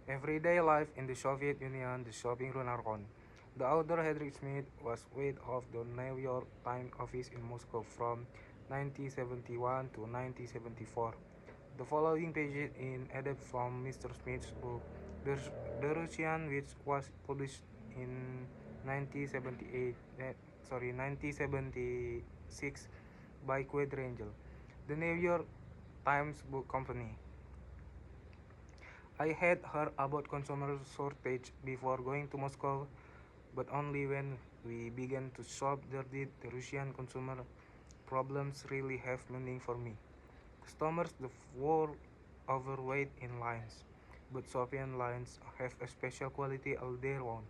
Everyday life in the Soviet Union, the shopping Runarkon. The author Hedrick Smith was head of the New York Times office in Moscow from 1971 to 1974. The following pages in added from Mr. Smith's book, The Russian, which was published in 1978, 1976 by Quadrangel, the New York Times Book Company. I had heard about consumer shortage before going to Moscow, but only when we began to shop there did the Russian consumer problems really have meaning for me. Customers the world overweight in lines, but Soviet lines have a special quality all their own.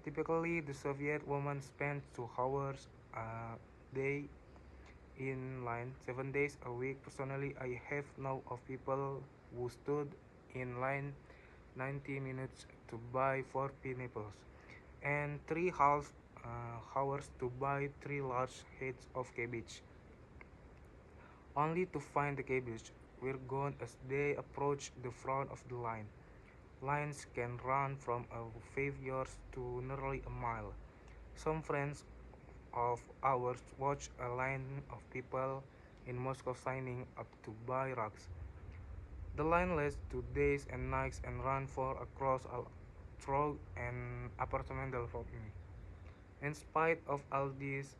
Typically, the Soviet woman spends 2 hours a day in line 7 days a week. Personally, I have known of people who stood in line 90 minutes to buy 4 pineapples and 3 half hours to buy 3 large heads of cabbage, only to find the cabbage were gone as they approached the front of the line. Lines can run from a few yards to nearly a mile. Some friends of ours watched a line of people in Moscow signing up to buy rugs. The line lasts 2 days and nights and ran for across a through an apartmental from me. In spite of all this,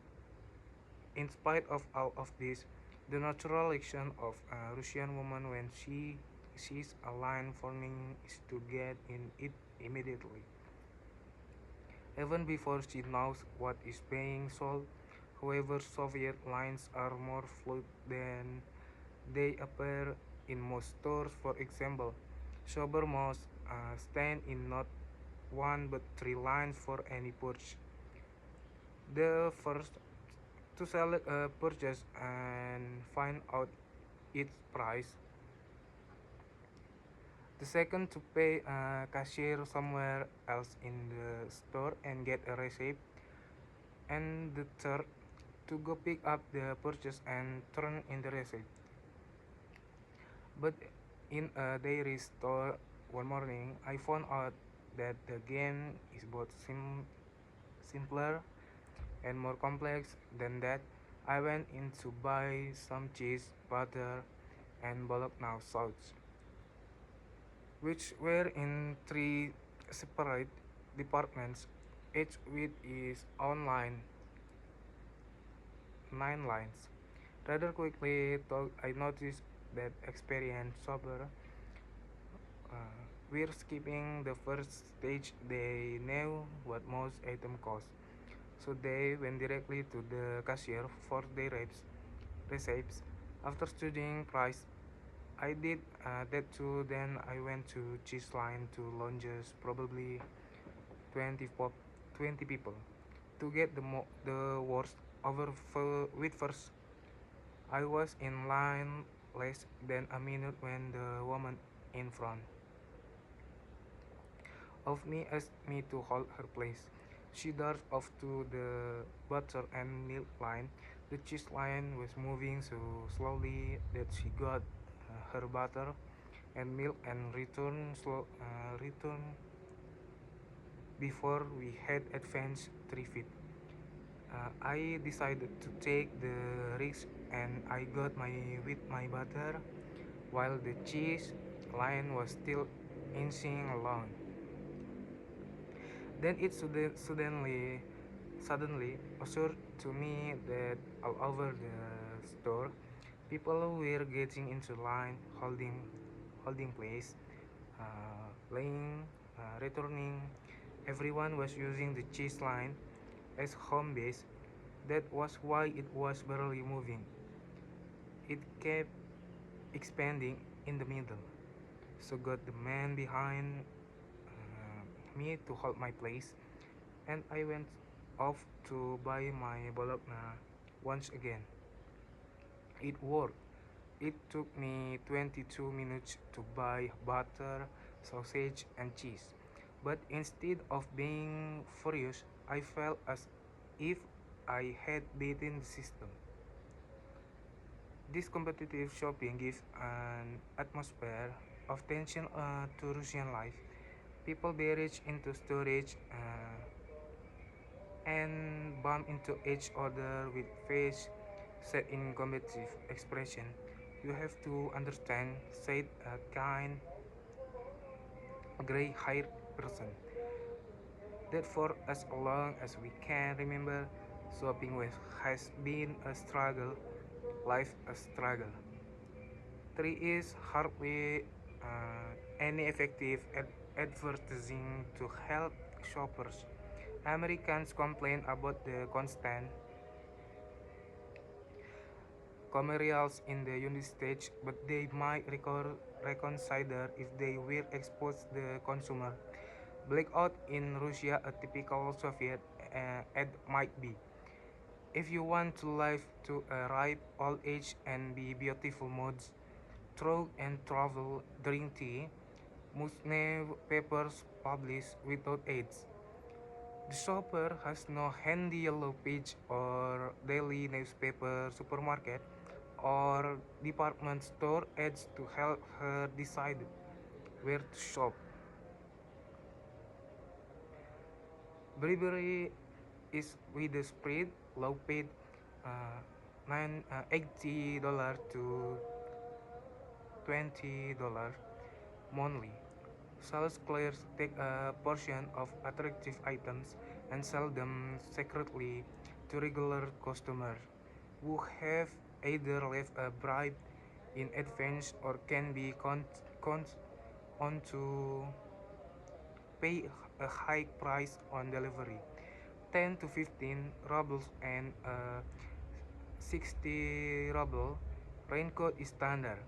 in spite of all of this, the natural action of a Russian woman when she sees a line forming is to get in it immediately, even before she knows what is being sold. However, Soviet lines are more fluid than they appear in most stores. For example, Sober must stand in not one but 3 lines for any purchase. The first to select a purchase and find out its price. The second to pay a cashier somewhere else in the store and get a receipt. And the third to go pick up the purchase and turn in the receipt. But in a dairy store one morning, I found out that the game is both simpler and more complex than that. I went in to buy some cheese, butter, and Bologna sauce, which were in 3 separate departments, each with its own line, 9 lines. Rather quickly, though, I noticed that experienced shopper were skipping the first stage. They knew what most items cost, so they went directly to the cashier for their receipts. After studying price, I did that too. Then I went to cheese line to lounges, probably 20, 20 people, to get the worst over with first. I was in line less than a minute when the woman in front of me asked me to hold her place. She darted off to the butter and milk line. The cheese line was moving so slowly that she got her butter and milk and returned before we had advanced 3 feet. I decided to take the risk and I got my butter while the cheese line was still inching along. Then it suddenly occurred to me that all over the store, people were getting into line, holding place, laying, returning. Everyone was using the cheese line as home base. That was why it was barely moving. It kept expanding in the middle. So got the man behind me to hold my place, and I went off to buy my bologna once again. It worked. It took me 22 minutes to buy butter, sausage, and cheese. But instead of being furious, I felt as if I had beaten the system. This competitive shopping gives an atmosphere of tension to Russian life. People barrage into storage and bump into each other with face set in combative expression. You have to understand, said a kind, gray haired person, that for as long as we can remember, shopping has been a struggle, life a struggle. Three is hardly any effective advertising to help shoppers. Americans complain about the constant commercials in the United States, but they might reconsider if they were exposed the consumer. Blackout in Russia, a typical Soviet ad might be. If you want to live to a ripe old age and be beautiful modes, throw and travel, drink tea, most papers publish without ads. The shopper has no handy yellow page or daily newspaper supermarket or department store ads to help her decide where to shop. Bribery is with the spread, low paid uh, $80 to $20 monthly. Sales clerks take a portion of attractive items and sell them secretly to regular customers who have either left a bribe in advance or can be count on to pay a high price on delivery. 10 to 15 rubles and 60 ruble raincoat is standard.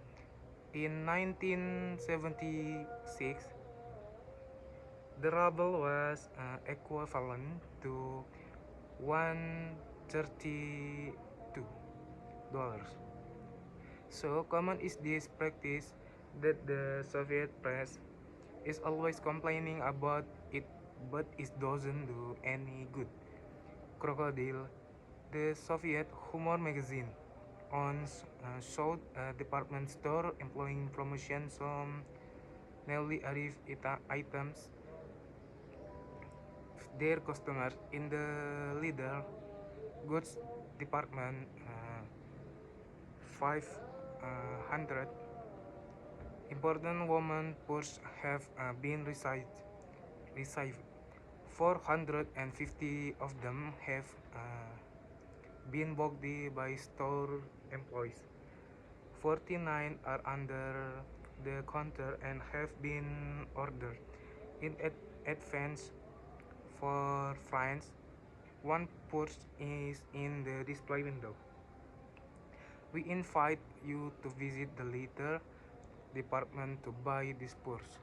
In 1976, the ruble was equivalent to $132. So common is this practice that the Soviet press is always complaining about it, but it doesn't do any good. Crocodile, the Soviet humor magazine, showed a department store employing promotion some newly arrived items their customers in the leader goods department. 500 important women purse have been received. 450 of them have been booked by store employees. 49 are under the counter and have been ordered in advance. For France, one purse is in the display window. We invite you to visit the leather department to buy this purse.